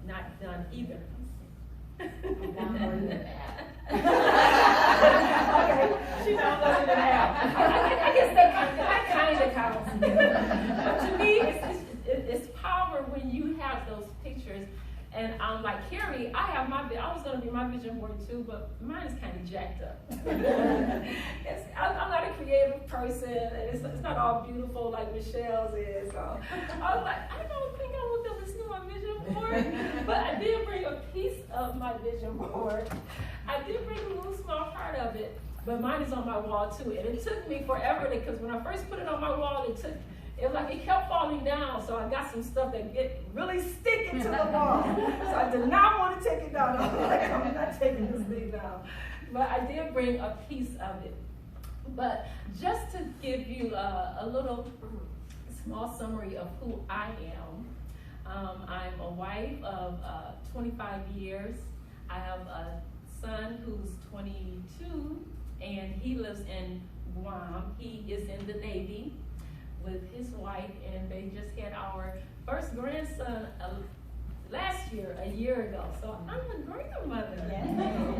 not done either. I'm downloading the app. Okay, she downloaded the app. I guess that kind of counts. But to me, it's power when you have those pictures. And I'm like, Carrie, I was going to be my vision board too, but mine is kind of jacked up. I'm not a creative person, and it's not all beautiful like Michelle's is. So I was like, I don't think I will be able to see my vision board, but I did bring a piece of my vision board. I did bring a little small part of it, but mine is on my wall too. And it took me forever because when I first put it on my wall, it kept falling down, so I got some stuff that get really sticking to the wall. So I did not want to take it down. I'm like, I'm not taking this thing down. But I did bring a piece of it. But just to give you a little small summary of who I am, I'm a wife of 25 years. I have a son who's 22, and he lives in Guam. He is in the Navy with his wife, and they just had our first grandson a year ago. So I'm a grandmother.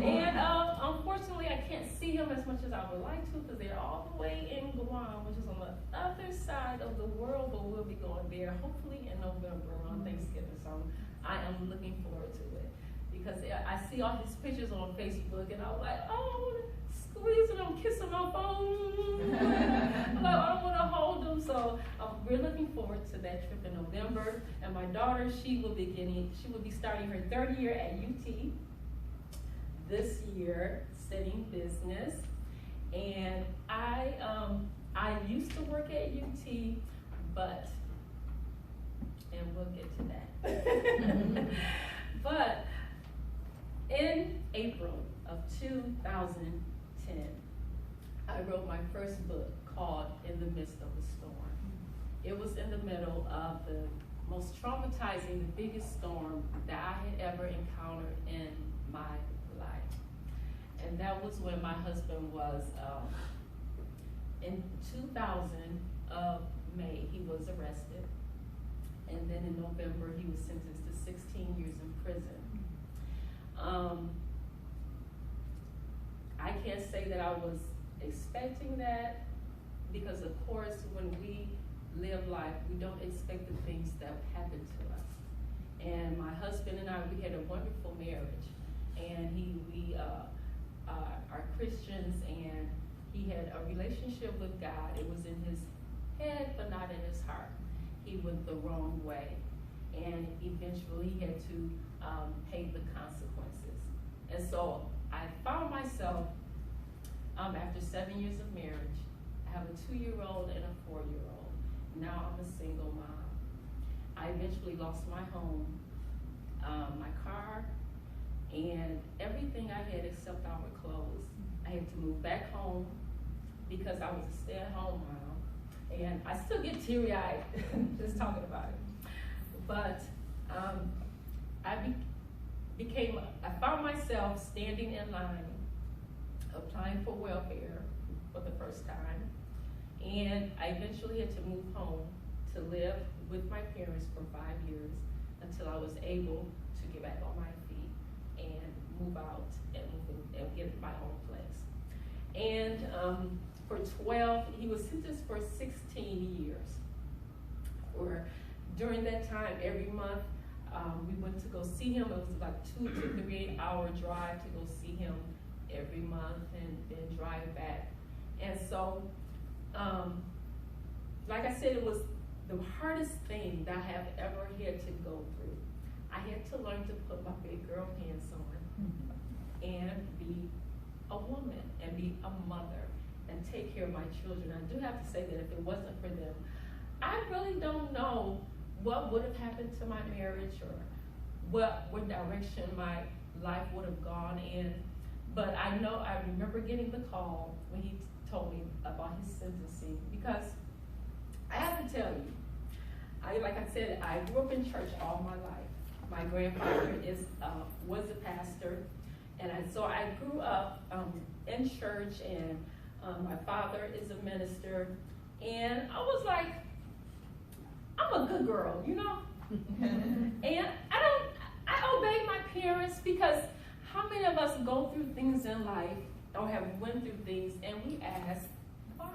And unfortunately, I can't see him as much as I would like to because they're all the way in Guam, which is on the other side of the world, but we'll be going there hopefully in November on Thanksgiving. So I am looking forward to it because I see all his pictures on Facebook, and I'm like, oh, squeeze them, kiss them on phone. Like, I don't want to hold them. So we're looking forward to that trip in November. And my daughter, she will be starting her third year at UT this year, studying business. And I used to work at UT, and we'll get to that. But in April of 2010, I wrote my first book called In the Midst of a Storm. It was in the middle of the most traumatizing, the biggest storm that I had ever encountered in my life. And that was when my husband was, in 2000 of May, he was arrested. And then in November, he was sentenced to 16 years in prison. I can't say that I was expecting that because, of course, when we live life, we don't expect the things that happen to us. And my husband and I, we had a wonderful marriage, and we are Christians, and he had a relationship with God. It was in his head, but not in his heart. He went the wrong way, and eventually he had to pay the consequences. And so I found myself, after 7 years of marriage, I have a 2-year-old and a 4-year-old. Now I'm a single mom. I eventually lost my home, my car, and everything I had except our clothes. I had to move back home because I was a stay-at-home mom. And I still get teary-eyed just talking about it. But I found myself standing in line, applying for welfare for the first time. And I eventually had to move home to live with my parents for 5 years until I was able to get back on my feet and move out and get my own place. And he was sentenced for 16 years. During that time, every month, we went to go see him. It was like 2 to 3 hour drive to go see him every month and then drive back. And so, like I said, it was the hardest thing that I have ever had to go through. I had to learn to put my big girl pants on and be a woman and be a mother and take care of my children. I do have to say that if it wasn't for them, I really don't know what would have happened to my marriage or what direction my life would have gone in. But I remember getting the call when he told me about his sentencing, because I have to tell you, like I said, I grew up in church all my life. My grandfather was a pastor, and so I grew up in church, and my father is a minister, and I was like, I'm a good girl, you know? And I Because how many of us go through things in life or have went through things and we ask, why?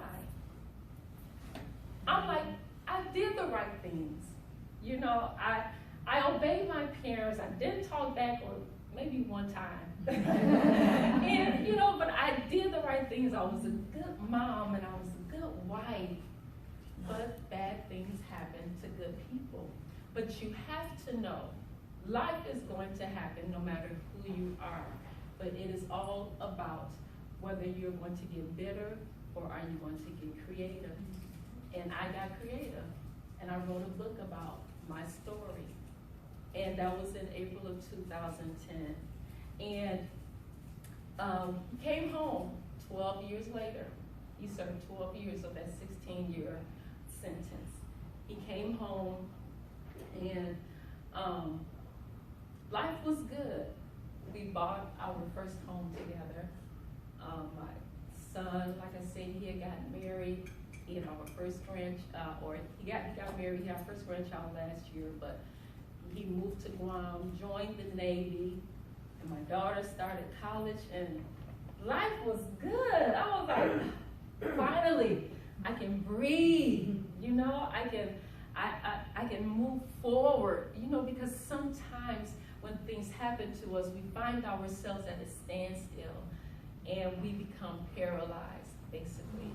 I'm like, I did the right things. You know, I obeyed my parents. I didn't talk back, or maybe one time. And, you know, but I did the right things. I was a good mom and I was a good wife. But bad things happen to good people. But you have to know, life is going to happen no matter who you are. But it is all about whether you're going to get bitter or are you going to get creative. And I got creative. And I wrote a book about my story. And that was in April of 2010. And he came home 12 years later. He served 12 years of that 16-year sentence. He came home and life was good. We bought our first home together. My son, like I said, he had gotten married. He had our first he got married. He had our first grandchild last year, but he moved to Guam, joined the Navy, and my daughter started college, and life was good. I was like, finally, I can breathe. You know, I can move forward. You know, because sometimes when things happen to us, we find ourselves at a standstill, and we become paralyzed, basically.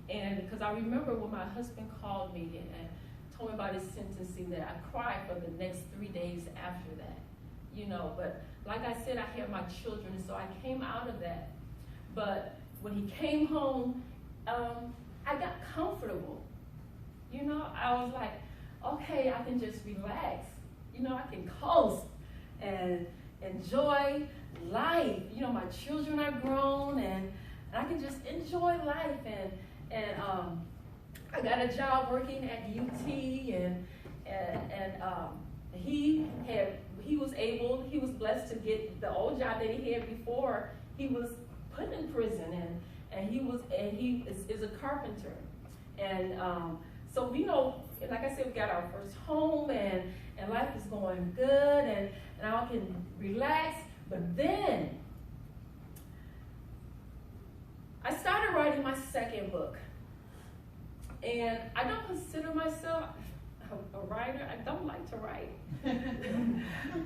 And because I remember when my husband called me and told me about his sentencing, that I cried for the next 3 days after that. You know, but like I said, I had my children, so I came out of that. But when he came home, I got comfortable. You know, I was like, okay, I can just relax. You know, I can coast and enjoy life. You know, my children are grown, and I can just enjoy life. And I got a job working at UT, and he was blessed to get the old job that he had before. He was put in prison, and he is a carpenter. And so, you know, like I said, we got our first home, and life is going good, and I can relax. But then I started writing my second book. And I don't consider myself a writer. I don't like to write.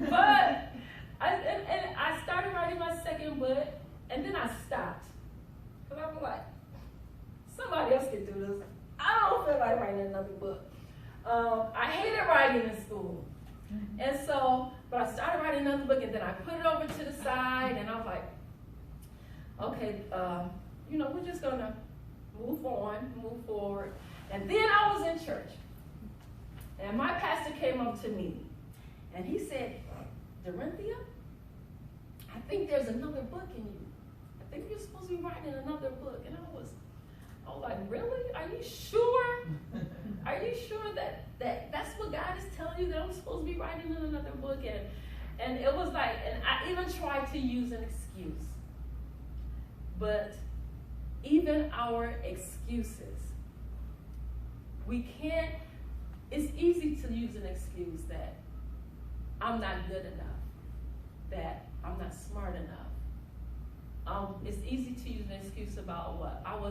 But I started writing my second book, and then I stopped. Because I was like, somebody else can do this. I don't feel like writing another book. I hated writing in school. And so, but I started writing another book, and then I put it over to the side, and I was like, okay, you know, we're just going to move forward. And then I was in church, and my pastor came up to me, and he said, Dorinthia, I think there's another book in you. I think you're supposed to be writing another book. And I was like, really? Are you sure? Are you sure that that's what God is telling you, that I'm supposed to be writing another book? And it was like, and I even tried to use an excuse. But even our excuses, it's easy to use an excuse that I'm not good enough, that I'm not smart enough. It's easy to use an excuse about what I'm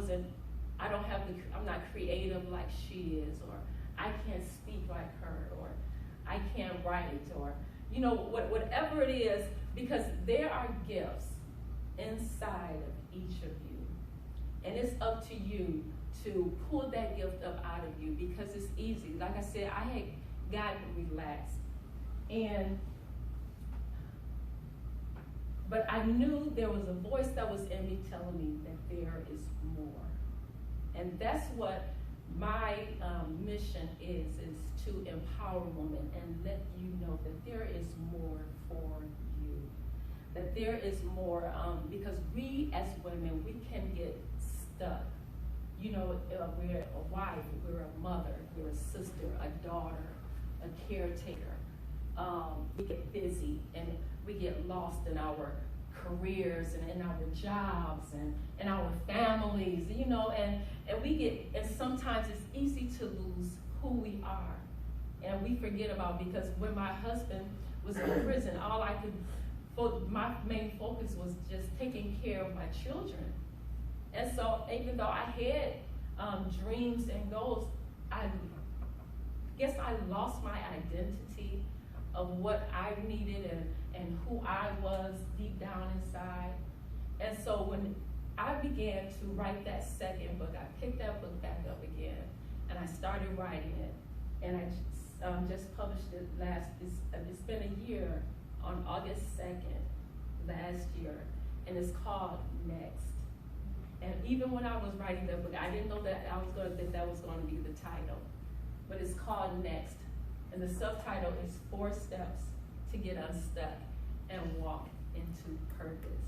not creative like she is, or I can't speak like her, or I can't write, or, you know, whatever it is, because there are gifts inside of each of you. And it's up to you to pull that gift up out of you, because it's easy. Like I said, I had gotten relaxed. But I knew there was a voice that was in me telling me that there is more. And that's what my mission is to empower women and let you know that there is more for you. That there is more, because we as women, we can get stuck. You know, we're a wife, we're a mother, we're a sister, a daughter, a caretaker. We get busy and we get lost in our careers and in our jobs and in our families, you know, and sometimes it's easy to lose who we are. And we forget about, because when my husband was in prison, all I could my main focus was just taking care of my children. And so even though I had dreams and goals, I guess I lost my identity of what I needed and who I was deep down inside. And so when I began to write that second book, I picked that book back up again, and I started writing it. And I just published it it's been a year, on August 2nd, last year, and it's called Next. And even when I was writing that book, I didn't know that that was going to be the title, but it's called Next. And the subtitle is 4 Steps to Get Unstuck and Walk into Purpose.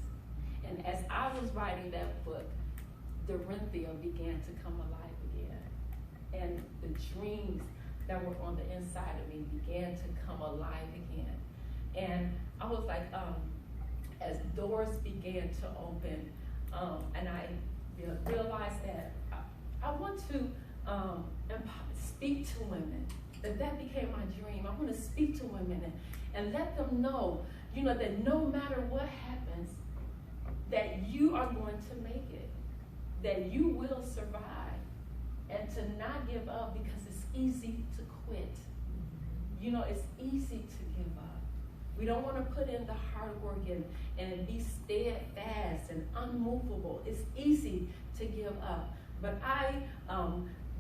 And as I was writing that book, Dorinthia began to come alive again. And the dreams that were on the inside of me began to come alive again. And I was like, as doors began to open, and I realized that I want to speak to women. That became my dream. I want to speak to women and let them know, that no matter what happens, that you are going to make it, that you will survive, and to not give up, because it's easy to quit. It's easy to give up. We don't want to put in the hard work and be steadfast and unmovable. It's easy to give up. But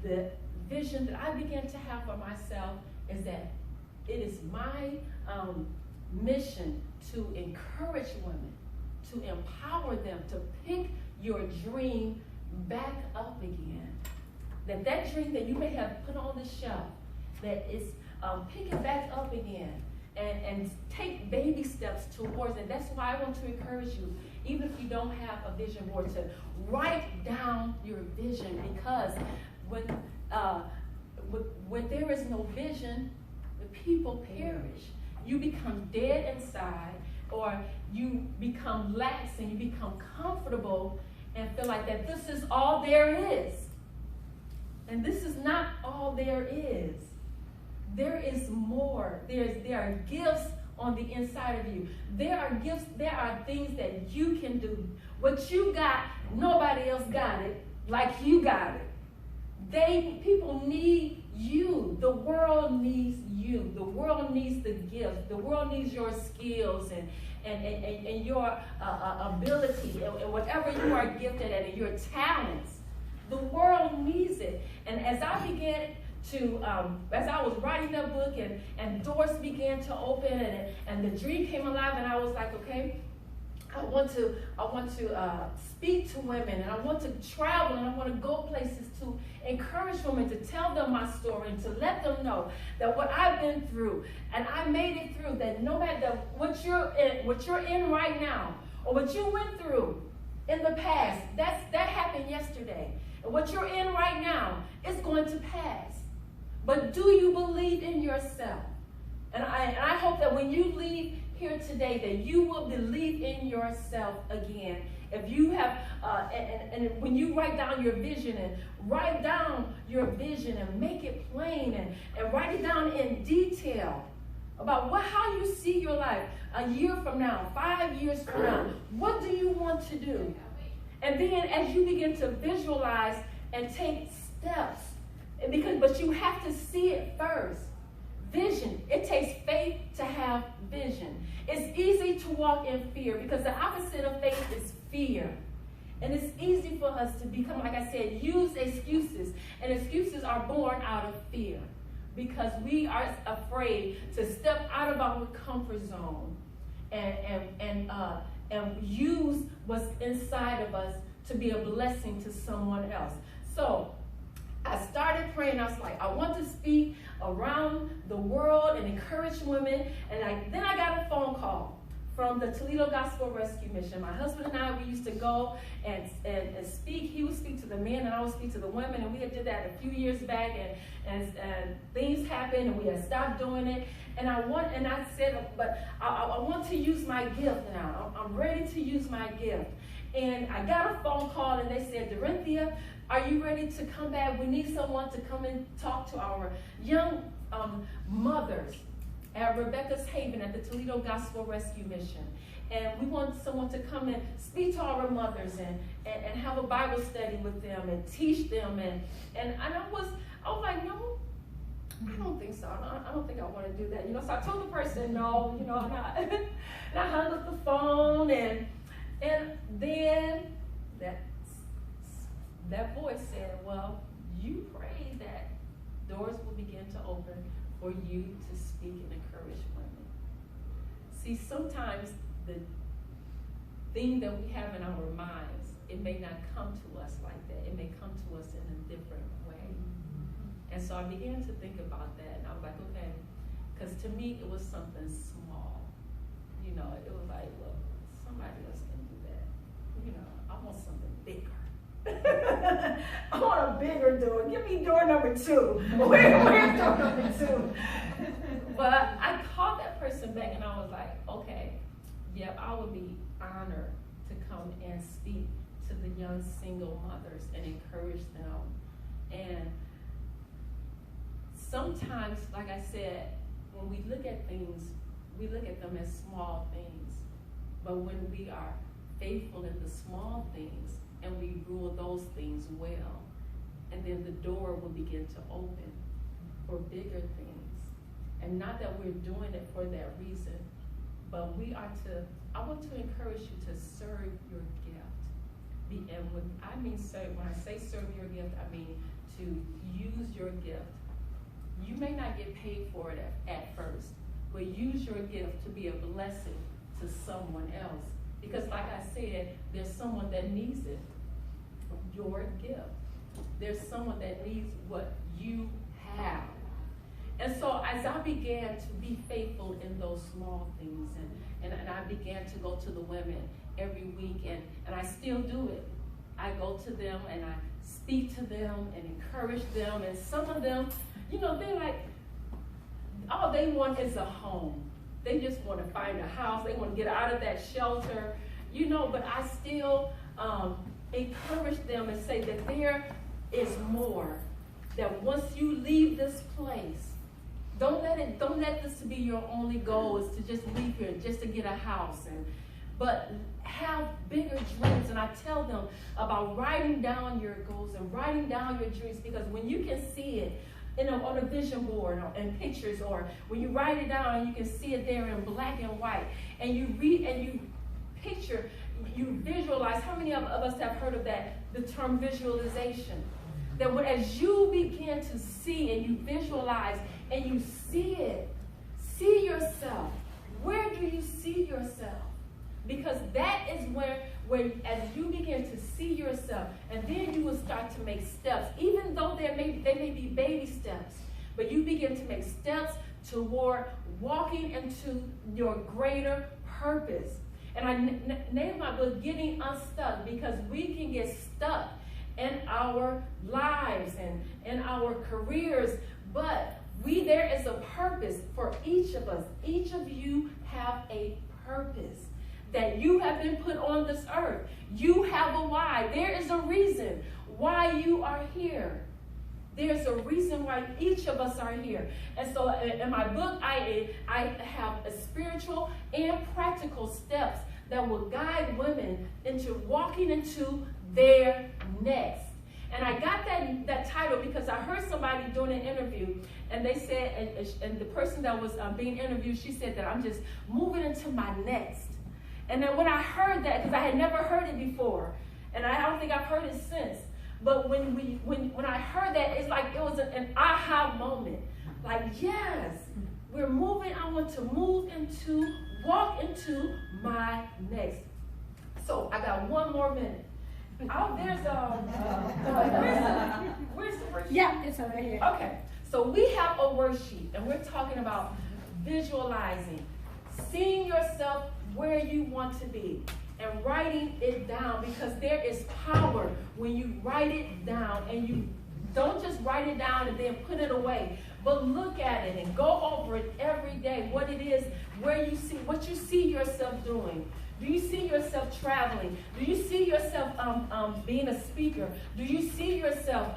the vision that I began to have for myself is that it is my mission to encourage women, to empower them to pick your dream back up again. That dream that you may have put on the shelf, that is pick it back up again and take baby steps towards it. That's why I want to encourage you, even if you don't have a vision board, to write down your vision, because when there is no vision, the people perish. You become dead inside, or you become lax and you become comfortable and feel like that this is all there is. And this is not all there is. There is more. There are gifts on the inside of you. There are gifts, there are things that you can do. What you got, nobody else got it like you got it. People need you. The world needs you. The world needs the gift. The world needs your skills and your ability and whatever you are gifted at and your talents. The world needs it. And as I began to, as I was writing that book and doors began to open and the dream came alive, and I was like, okay, I want to speak to women, and I want to travel, and I want to go places to encourage women, to tell them my story, and to let them know that what I've been through, and I made it through, that no matter what you're in right now, or what you went through in the past, that happened yesterday. And what you're in right now is going to pass. But do you believe in yourself? And I hope that when you leave here today, that you will believe in yourself again. If you have, and when you write down your vision, and write down your vision and make it plain, and write it down in detail about how you see your life a year from now, 5 years from now. What do you want to do? And then as you begin to visualize and take steps, but you have to see it first. Vision. It takes faith to have vision. It's easy to walk in fear, because the opposite of faith is fear. And it's easy for us to become, like I said, use excuses. And excuses are born out of fear, because we are afraid to step out of our comfort zone and use what's inside of us to be a blessing to someone else. So I started praying. I was like, I want to speak around the world and encourage women. And then I got a phone call from the Toledo Gospel Rescue Mission. My husband and I, we used to go and speak. He would speak to the men, and I would speak to the women. And we had did that a few years back, and things happened, and we had stopped doing it. And I said, but I want to use my gift now. I'm ready to use my gift. And I got a phone call, and they said, Dorinthia, are you ready to come back? We need someone to come and talk to our young mothers at Rebecca's Haven at the Toledo Gospel Rescue Mission. And we want someone to come and speak to our mothers and have a Bible study with them and teach them. And I was like, no, I don't think so. I don't think I want to do that. So I told the person no, and I hung up the phone, and then that voice said, well, you pray that doors will begin to open for you to speak and encourage women. See, sometimes the thing that we have in our minds, it may not come to us like that. It may come to us in a different way. And so I began to think about that, and I was like, okay, because to me it was something small. It was like, look, somebody else can do that. I want something bigger. I want a bigger door. Give me door number 2. Where's door number 2? But I called that person back, and I was like, okay, yep, I would be honored to come and speak to the young single mothers and encourage them. And sometimes, like I said, when we look at things, we look at them as small things. But when we are faithful in the small things and we rule those things well, and then the door will begin to open for bigger things. And not that we're doing it for that reason, but I want to encourage you to serve your gift. And when I say serve your gift, I mean to use your gift. You may not get paid for it at first, but use your gift to be a blessing to someone else. Because like I said, there's someone that needs it, your gift. There's someone that needs what you have. And so as I began to be faithful in those small things, and I began to go to the women every week, and I still do it. I go to them and I speak to them and encourage them, and some of them, they're like, all they want is a home. They just want to find a house. They want to get out of that shelter, but I still encourage them and say that there is more. That once you leave this place, don't let this be your only goal, is to just leave here, just to get a house, but have bigger dreams. And I tell them about writing down your goals and writing down your dreams, because when you can see it on a vision board or in pictures, or when you write it down and you can see it there in black and white, and you read and you picture, you visualize. How many of us have heard of that, the term visualization? That as you begin to see and you visualize and you see it, see yourself. Where do you see yourself? Because that is where as you begin to see yourself, and then you will start to make steps, even though they may be baby steps, but you begin to make steps toward walking into your greater purpose. And I named my book Getting Unstuck, because we can get stuck in our lives and in our careers, but there is a purpose for each of us. Each of you have a purpose that you have been put on this earth. You have a why. There is a reason why you are here. There's a reason why each of us are here. And so in my book, I have a spiritual and practical steps that will guide women into walking into their next. And I got that title because I heard somebody doing an interview, and they said, and the person that was being interviewed, she said that I'm just moving into my next. And then when I heard that, because I had never heard it before, and I don't think I've heard it since, but when I heard that, it's like it was an aha moment. Like, yes, we're moving. I want to walk into my next. So I got one more minute. Oh, there's where's the worksheet? Yeah, it's over here. Okay, so we have a worksheet, and we're talking about visualizing, seeing yourself where you want to be, and writing it down, because there is power when you write it down, and you don't just write it down and then put it away, but look at it and go over it every day, what it is, what you see yourself doing. Do you see yourself traveling? Do you see yourself being a speaker? Do you see yourself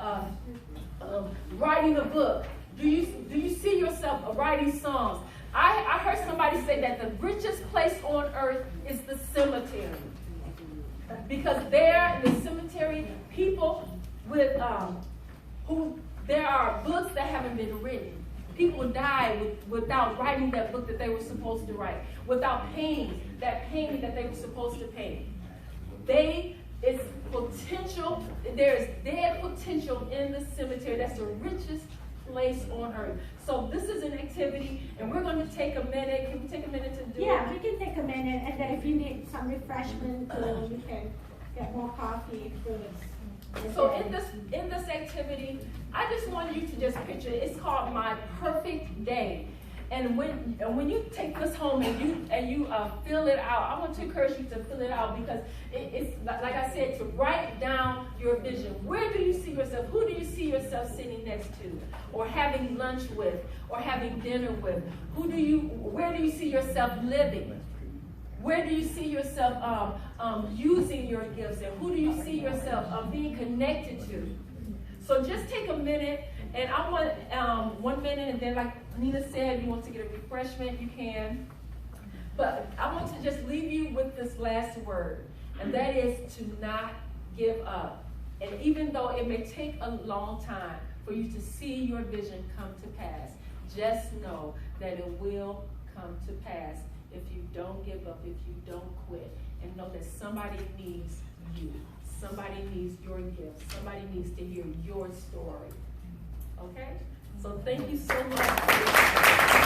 writing a book? Do you see yourself writing songs? I heard somebody say that the richest place on earth is the cemetery. Because there in the cemetery, people with there are books that haven't been written. People die without writing that book that they were supposed to write, without painting that painting that they were supposed to paint. It's potential. There is dead potential in the cemetery. That's the richest place on earth. So this is an activity, and we're going to take a minute. Can we take a minute to do it? Yeah, we can take a minute, and then if you need some refreshment, you can get more coffee, foods. So in this activity, I just want you to just picture it. It's called My Perfect Day. And when you take this home and you fill it out, I want to encourage you to fill it out, because it's like I said, to write down your vision. Where do you see yourself? Who do you see yourself sitting next to, or having lunch with, or having dinner with? Where do you see yourself living? Where do you see yourself using your gifts, and who do you see yourself being connected to? So just take a minute, and I want 1 minute, and then like Nina said, if you want to get a refreshment, you can. But I want to just leave you with this last word, and that is to not give up. And even though it may take a long time for you to see your vision come to pass, just know that it will come to pass if you don't give up, if you don't quit, and know that somebody needs you. Somebody needs your gift. Somebody needs to hear your story. Okay? So thank you so much.